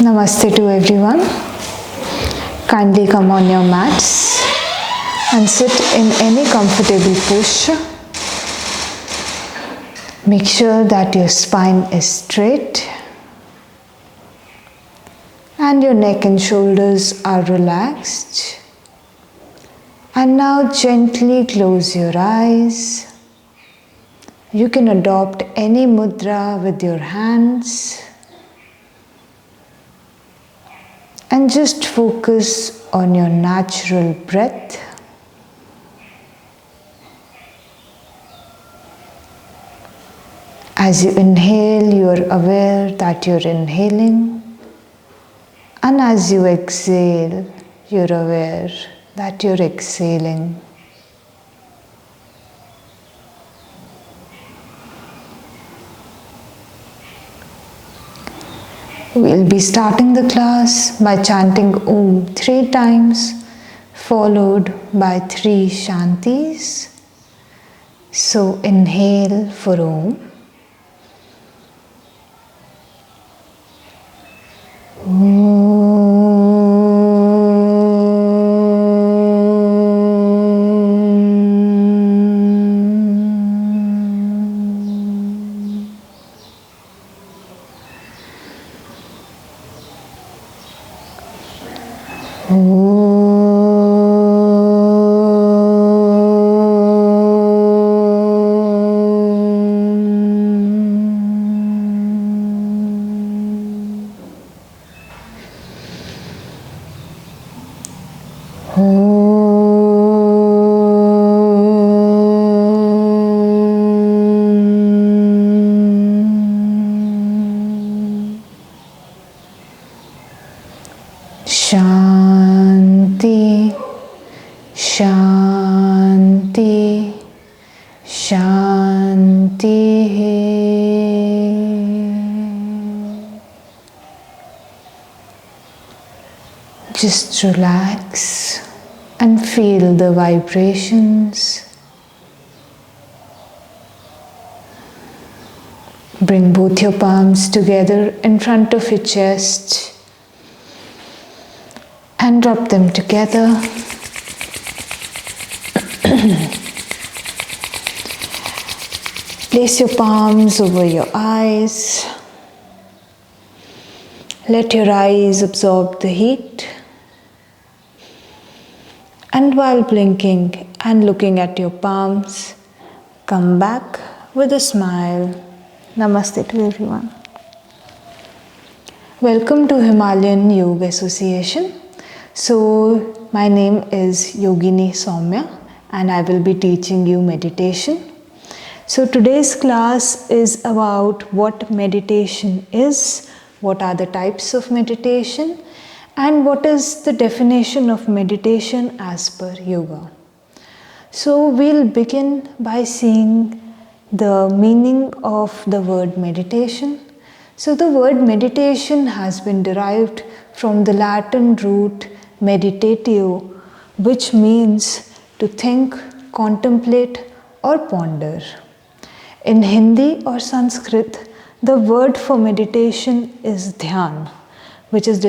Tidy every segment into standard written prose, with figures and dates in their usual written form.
Namaste to everyone. Kindly come on your mats and sit in any comfortable posture. Make sure that your spine is straight and your neck and shoulders are relaxed. And now gently close your eyes. You can adopt any mudra with your hands. And just focus on your natural breath. As you inhale, you are aware that you're inhaling. And as you exhale, you're aware that you're exhaling. We'll be starting the class by chanting Om 3 times, followed by 3 Shantis. So inhale for Om. Shanti, Shanti, Shanti. Just relax and feel the vibrations. Bring both your palms together in front of your chest. And rub them together. Place your palms over your eyes. Let your eyes absorb the heat. And while blinking and looking at your palms, come back with a smile. Namaste to everyone. Welcome to Himalayan Yoga Association. So, my name is Yogini Soumya and I will be teaching you meditation. So, today's class is about what meditation is, what are the types of meditation, and what is the definition of meditation as per yoga. So, we'll begin by seeing the meaning of the word meditation. So, the word meditation has been derived from the Latin root meditatio, which means to think, contemplate or ponder. In Hindi or Sanskrit, the word for meditation is dhyan, which is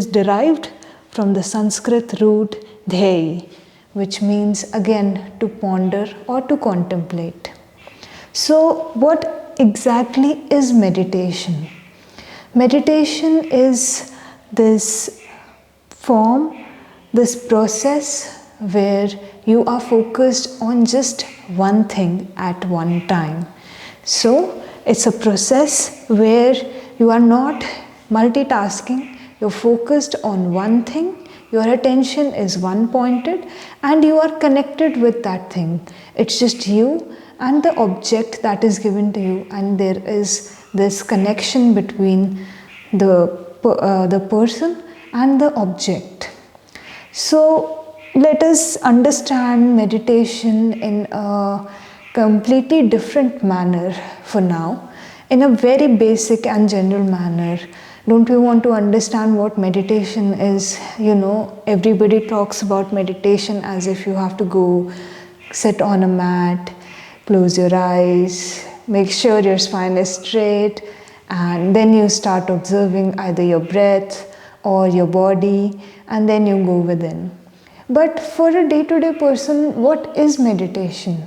derived from the Sanskrit root dhyay, which means again to ponder or to contemplate. So what exactly is meditation? Meditation is this form, this process where you are focused on just one thing at one time. So it's a process where you are not multitasking, you're focused on one thing, your attention is one pointed and you are connected with that thing. It's just you and the object that is given to you, and there is this connection between the person and the object. So let us understand meditation in a completely different manner for now, in a very basic and general manner. Don't you want to understand what meditation is? You know, everybody talks about meditation as if you have to go sit on a mat, close your eyes, make sure your spine is straight and then you start observing either your breath or your body, and then you go within. But for a day-to-day person, what is meditation?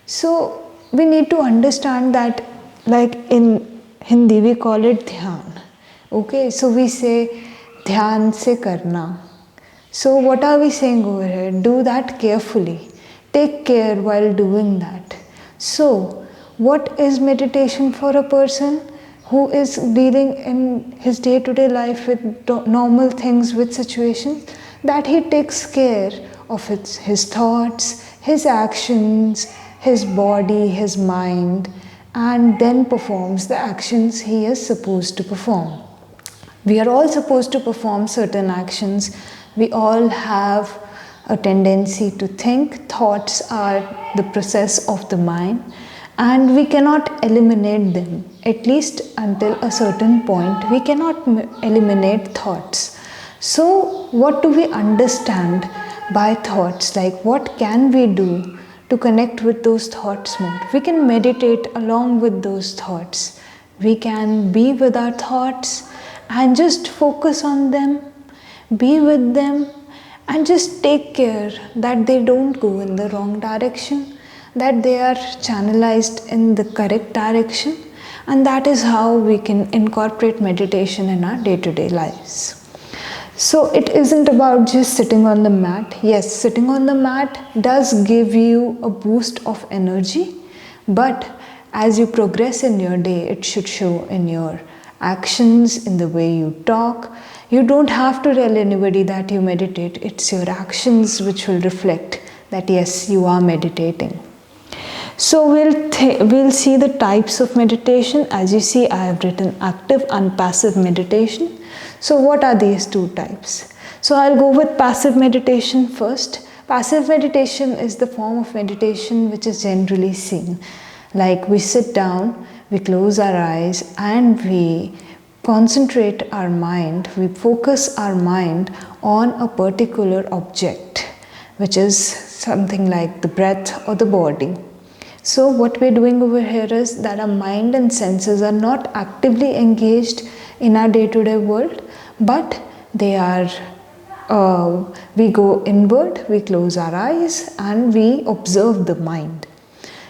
So we need to understand that, like in Hindi we call it dhyan. Okay, so we say dhyan se karna. So what are we saying over here? Do that carefully. Take care while doing that. So what is meditation for a person who is dealing in his day-to-day life with normal things, with situations? That he takes care of his thoughts, his actions, his body, his mind, and then performs the actions he is supposed to perform. We are all supposed to perform certain actions. We all have a tendency to think. Thoughts are the process of the mind, and we cannot eliminate them. At least until a certain point, we cannot eliminate thoughts. So what do we understand by thoughts? Like, what can we do to connect with those thoughts more? We can meditate along with those thoughts. We can be with our thoughts and just focus on them, be with them, and just take care that they don't go in the wrong direction, that they are channelized in the correct direction. And that is how we can incorporate meditation in our day-to-day lives. So it isn't about just sitting on the mat. Yes, sitting on the mat does give you a boost of energy, but as you progress in your day, it should show in your actions, in the way you talk. You don't have to tell anybody that you meditate. It's your actions which will reflect that yes, you are meditating. So we'll see the types of meditation. As you see, I have written active and passive meditation. So what are these two types? So I'll go with passive meditation first. Passive meditation is the form of meditation which is generally seen. Like, we sit down, we close our eyes, and we concentrate our mind, we focus our mind on a particular object, which is something like the breath or the body. So what we're doing over here is that our mind and senses are not actively engaged in our day-to-day world, but they are, we go inward, we close our eyes, and we observe the mind.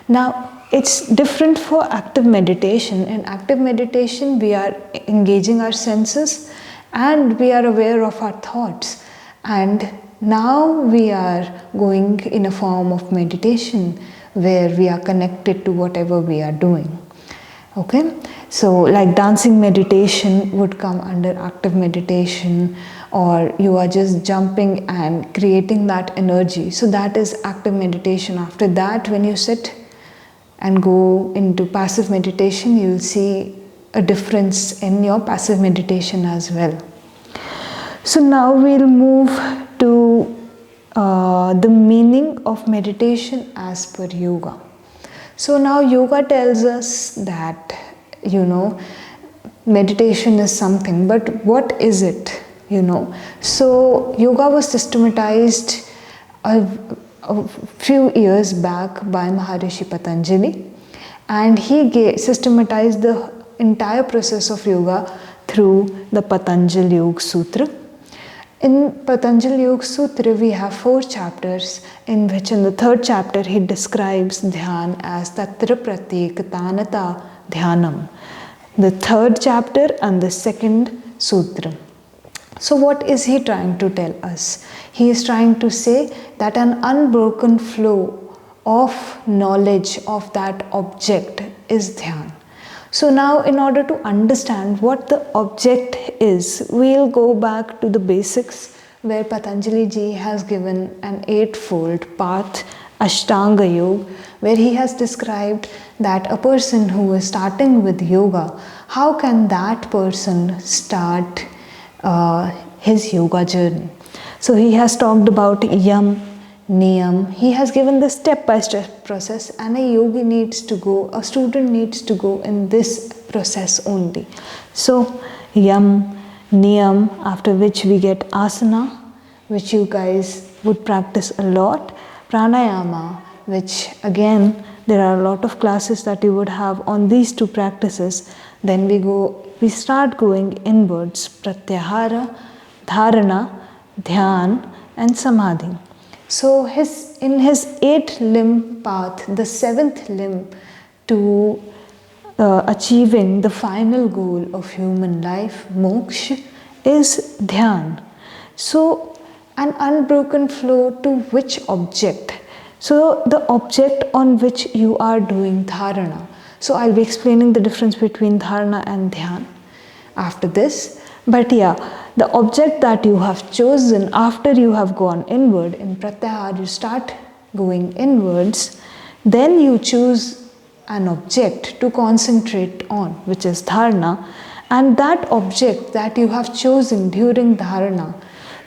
Now, it's different for active meditation. In active meditation, we are engaging our senses and we are aware of our thoughts. And now we are going in a form of meditation where we are connected to whatever we are doing. Okay, so like dancing meditation would come under active meditation, or you are just jumping and creating that energy. So that is active meditation. After that, when you sit and go into passive meditation, you will see a difference in your passive meditation as well. So now we'll move to the meaning of meditation as per yoga. So now yoga tells us that, meditation is something, but what is it, So yoga was systematized a few years back by Maharishi Patanjali, and he systematized the entire process of yoga through the Patanjali Yoga Sutra. In Patanjali Yoga Sutra, we have 4 chapters, in which in the 3rd chapter he describes dhyan as tatra pratyekatanata dhyanam. The 3rd chapter and the 2nd sutra. So what is he trying to tell us? He is trying to say that an unbroken flow of knowledge of that object is dhyan. So now, in order to understand what the object is, we'll go back to the basics, where Patanjali ji has given an 8-fold path, Ashtanga Yoga, where he has described that a person who is starting with yoga, how can that person start his yoga journey? So he has talked about yam, niyam. He has given the step-by-step process, and a student needs to go in this process only. So yam, niyam, after which we get asana, which you guys would practice a lot. Pranayama, which again, there are a lot of classes that you would have on these 2 practices. Then we start going inwards, pratyahara, dharana, dhyan and samadhi. So in his 8-limb path, the 7th limb to achieving the final goal of human life, moksha, is dhyan. So an unbroken flow to which object? So the object on which you are doing dharana. So I'll be explaining the difference between dharana and dhyan after this. But yeah, the object that you have chosen after you have gone inward, in pratyahara you start going inwards, then you choose an object to concentrate on, which is dharana, and that object that you have chosen during dharana,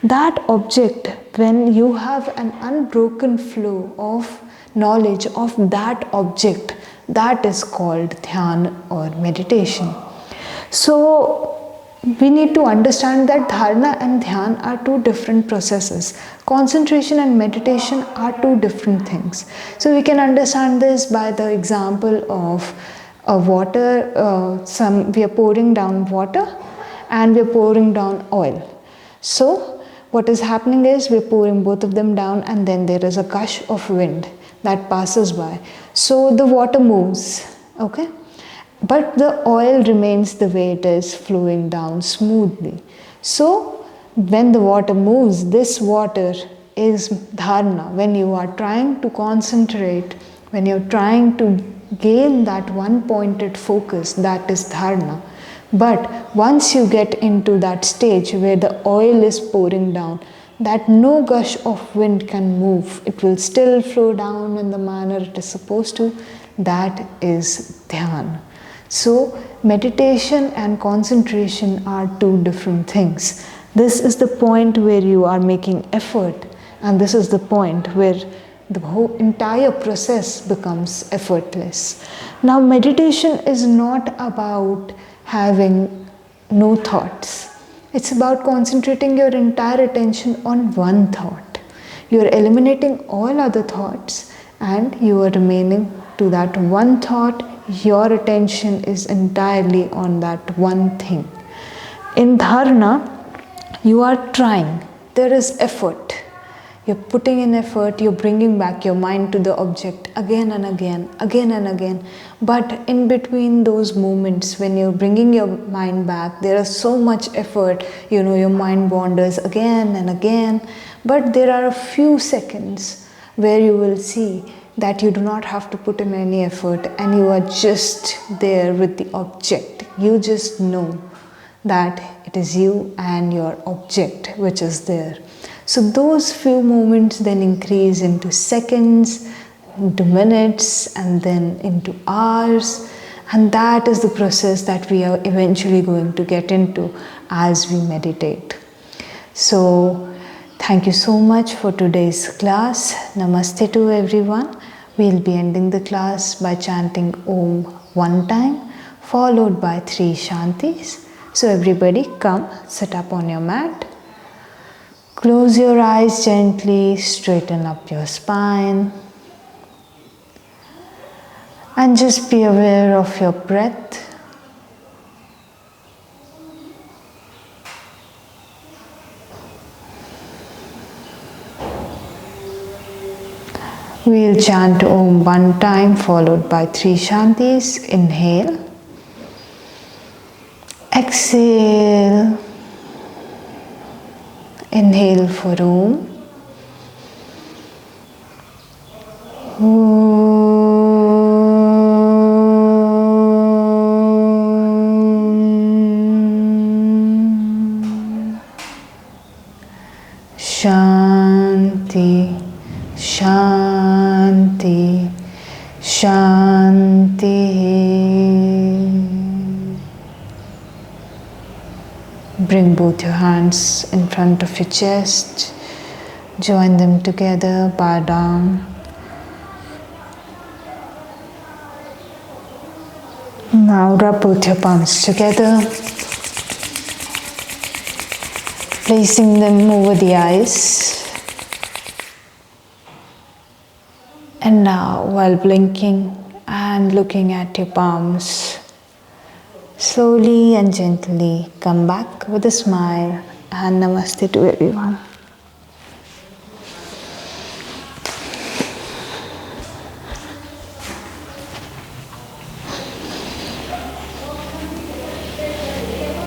that object, when you have an unbroken flow of knowledge of that object, that is called dhyan or meditation. So we need to understand that dharana and dhyan are two different processes. Concentration and meditation are two different things. So we can understand this by the example of water. We are pouring down water and we are pouring down oil. So what is happening is we are pouring both of them down, and then there is a gush of wind that passes by. So the water moves, okay? But the oil remains the way it is, flowing down smoothly. So when the water moves, this water is dharana. When you are trying to concentrate, when you're trying to gain that one pointed focus, that is dharana. But once you get into that stage where the oil is pouring down, that no gush of wind can move, it will still flow down in the manner it is supposed to, that is dhyan. So meditation and concentration are two different things. This is the point where you are making effort, and this is the point where the whole entire process becomes effortless. Now meditation is not about having no thoughts. It's about concentrating your entire attention on one thought. You are eliminating all other thoughts and you are remaining to that one thought. Your attention is entirely on that one thing. In dharana, you are trying. There is effort. You're putting in effort, you're bringing back your mind to the object again and again, again and again. But in between those moments when you're bringing your mind back, there is so much effort, your mind wanders again and again. But there are a few seconds where you will see that you do not have to put in any effort and you are just there with the object. You just know that it is you and your object which is there. So those few moments then increase into seconds, into minutes, and then into hours. And that is the process that we are eventually going to get into as we meditate. So thank you so much for today's class. Namaste to everyone. We'll be ending the class by chanting Om one time, followed by 3 Shantis. So everybody come, sit up on your mat. Close your eyes gently, straighten up your spine. And just be aware of your breath. We'll chant Om one time, followed by 3 Shantis. Inhale. Exhale. Inhale for Om. Shanti, Shanti, Shanti. Bring both your hands in front of your chest. Join them together, bow down. Now rub both your palms together, placing them over the eyes. And now, while blinking and looking at your palms, Slowly and gently come back with a smile and namaste to everyone.